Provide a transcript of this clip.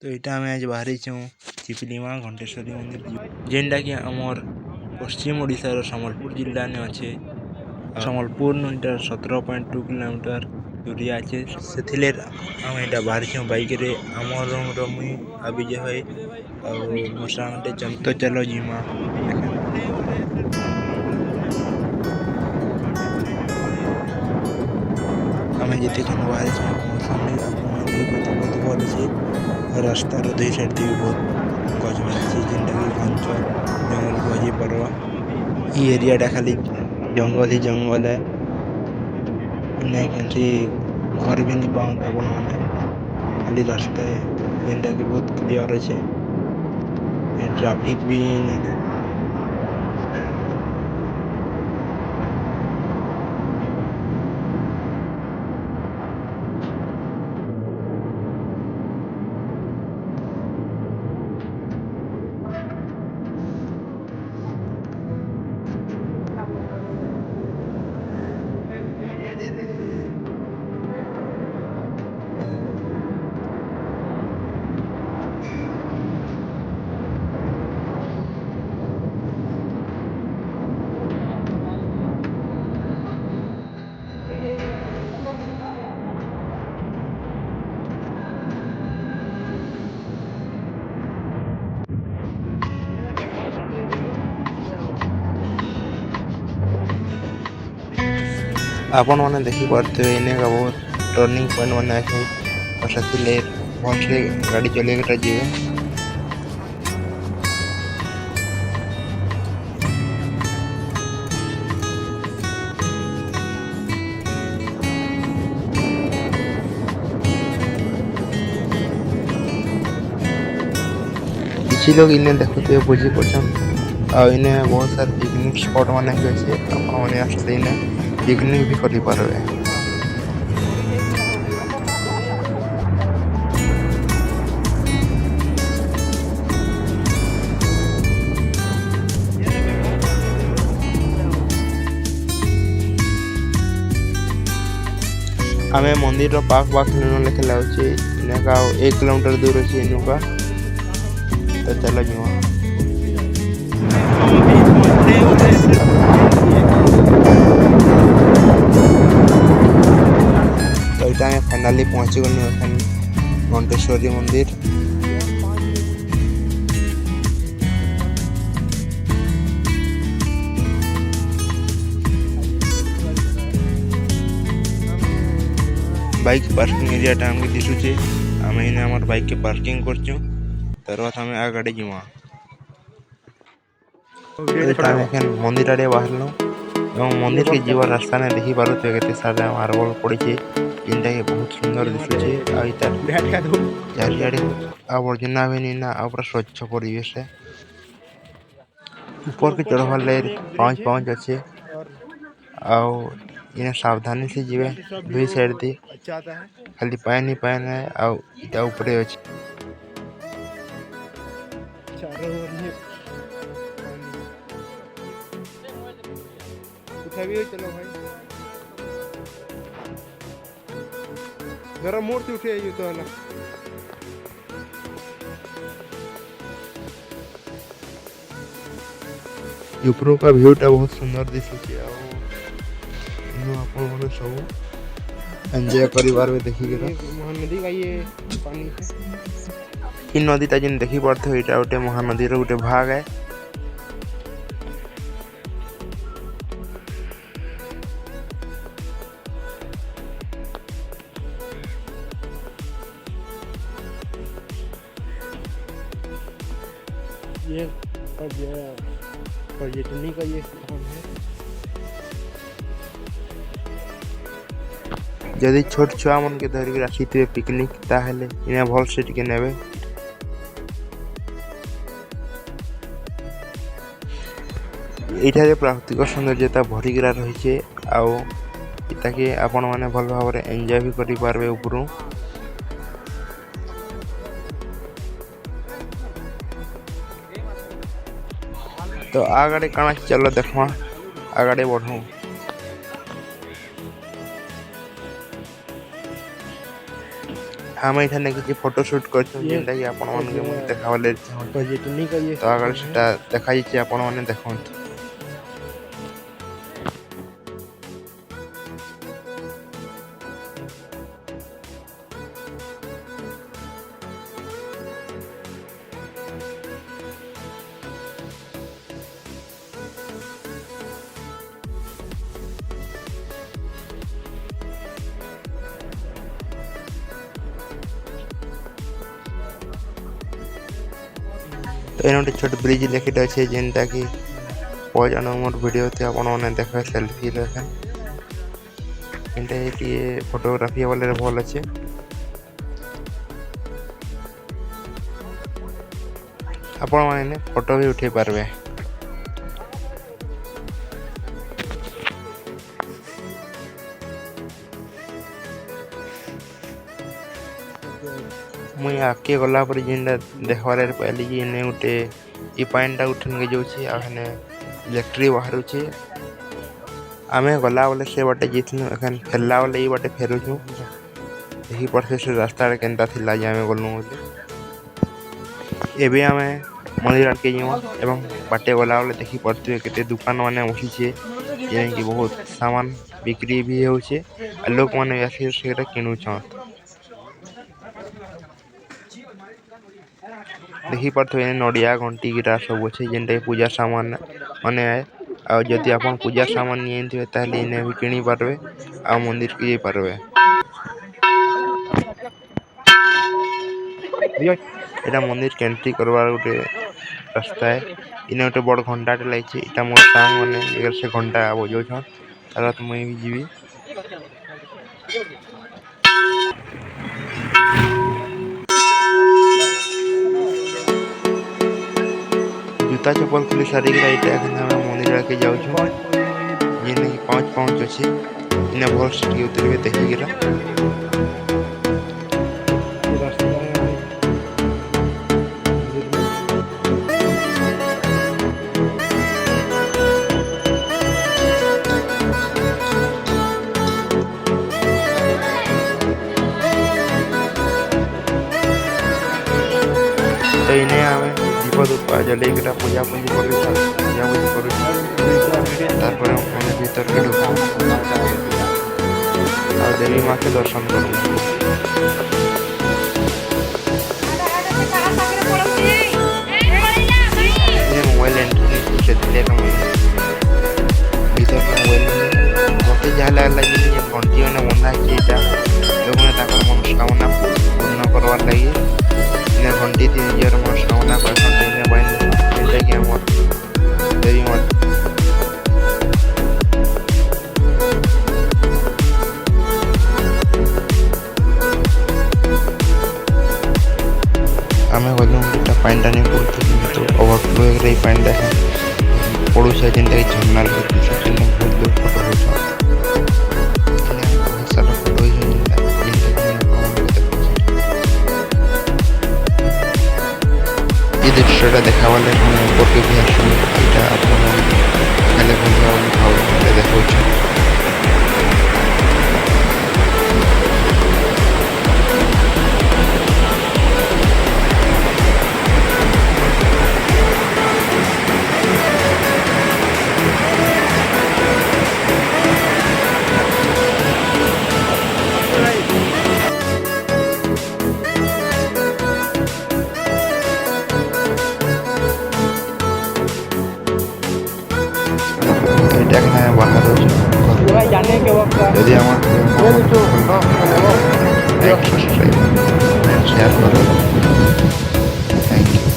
तो यहाँ आम आज बाहरी चिपिलीमा घंटेश्वरी मंदिर जेनटा कि आमर पश्चिम ओडिशार सम्बलपुर जिला ने अच्छे। सम्बलपुर 17.2 किलोमीटर दूरिया अच्छे से आम यहाँ बाहरी बाइक रे आमर मुई आबिजे भाई मो सांगे तो चलो जीमा आम जिते बाहरी मौसम बहुत भल अच्छे। रास्तार दुई साइड भी बहुत गछ मिलती जेनटा कि घंच जंगल को पार्बा। ये एरियाटा खाली जंगल ही जंगल है घर भी नहीं पाते अपन मैंने खाली रास्ता है जेनटा कि बहुत क्लियर अच्छे ट्रैफिक भी नहीं। आपण मैंने देखी पार्थे इन्हें का बहुत टर्निंग पॉइंट बना है और से भल से गाड़ी चले जी किसी लोग इन्हें देखते बुझी पार्छन इन्हें बहुत सारे पिकनिक स्पॉट मैंने अच्छे आपने आसते इन्हें पिकनिक भी कर पारे। आम मंदिर पाख पाख लिखे लगे 1 किलोमीटर दूर अच्छे इनू का तो चलो जी तो यहाँ फाइनाली पहुँची गलु घंटेश्वरी मंदिर। बाइक पार्किंग एरिया आमके दिशुचे आम इन आम बाइक के पार्किंग करचु तरह आम आगे जीमा मंदिर आड़े बाहर मंदिर के जीवा रास्ता ने देखी पारे के सारे मार्बल पड़ी जेनटा कि बहुत सुंदर दिशुचे चारिआडे आवर्जना भी नहीं ना पूरा स्वच्छ परिवेश है। ऊपर के चढ़वार लगे पाँच अच्छे इन्हें सावधानी से जीवे दुई साइड दी खाली पाए नहीं पाए ना इटा ऊपर अच्छे चलो भाई जरा मूर्ति उठे तो है ना ऊपर का व्यूटा बहुत सुंदर दिशुचे सब एंजॉय परिवार में देखी महानदी का ये पानी इन नदीटा जिन देखी पार्थे यहाँ गोटे महानदी गोटे भाग है। ये पर्यटनी का ये स्थान है। जदि छोट छुआ मन के धरिक आसीथे पिकनिक ताहले इने भल से टिके नेबे। एठारे प्राकृतिक सौंदर्यता भरिकरा रही आके आपण मैंने भल भाव एंजॉय भी करि पारबे उपरू। तो आगे काना चलो देखमा आगे बढ़ू। ଆମେ ଏଠାନେ କିଛି ଫଟୋ ସୁଟ୍ କରିଛୁ ଯେନ୍ଟାକି ଆପଣମାନଙ୍କୁ ମୁଁ ଦେଖାବାଲେ ଚାହୁଁଛି। ତ ଆଗରେ ସେଟା ଦେଖାଯାଇଛି, ଆପଣମାନେ ଦେଖନ୍ତୁ। तो एने गोटे छोट ब्रिज लेखिटे अच्छे जेनटा कि पहचान मोर वीडियो थे आपने देखे सेल्फी लेखा ये फोटोग्राफी वाले भल अच्छे। आपण मैंने फोटो भी उठे पारबे। मुई आके गला पर जिनटा देखबार पाइली कि इने गोटे ई पानीटा उठन के जाऊँगी आने इलेक्ट्रिक बाहर आमे गला बेले से बाटे जीतनु एखन फेरला बेले ये बाटे फेरुछु देखी पड़े से रास्ता केनता थिला जे आमे गलनु बोले एबे आमे मंदिर आके जीव एवं बाटे गला बेले देखी पड़ते केते दुकान माने उठीचे जे कि बहुत सामान बिक्री भी होचे आ लोग माने आसी सेटा किनुछन। देखी पड़ते नड़िया घंटी गिरा सब अच्छे जेनटा पूजा सामान माने आ जदि आप पूजा सामान नहीं ताहले इन्हें भी किनी पारबे आ मंदिर के पारबे। एटा मंदिर के एंट्री करवार गोटे रास्ता है। इने गोटे बड़ घंटाटे लगी इटा मोर सांग माने एगर से घंटा बजाउछन तारा तो मुई भी जीवी। जूता चप्पल खुली सारी के इटा हम मंदिर आके जाउछु जेने 5 पाउंड अछि इने भल से उतरबे देखि गिरा तो इने हमें दीप धूप जले पूजा पूजी कर भीतर के देवी माँ के दर्शन कर मोबाइल एंट्री भीतर मोबाइल मत जहाँ लगे घंटी मैंने बंधा लोग मनोकामना पूर्ण करवार लगे घंटी थी निजर मनोकामना कि देवी माँ आम गलु पानी टाणी पड़ती तो ओवरफ्लो पानी देखा पड़ोसा जेनटा कि झरना बहुत लोग फोटो सारा फोटो ये दृश्यटा देखा ऊपर के भी आसान देखा बाहर यदि शेयर करो। Thank you.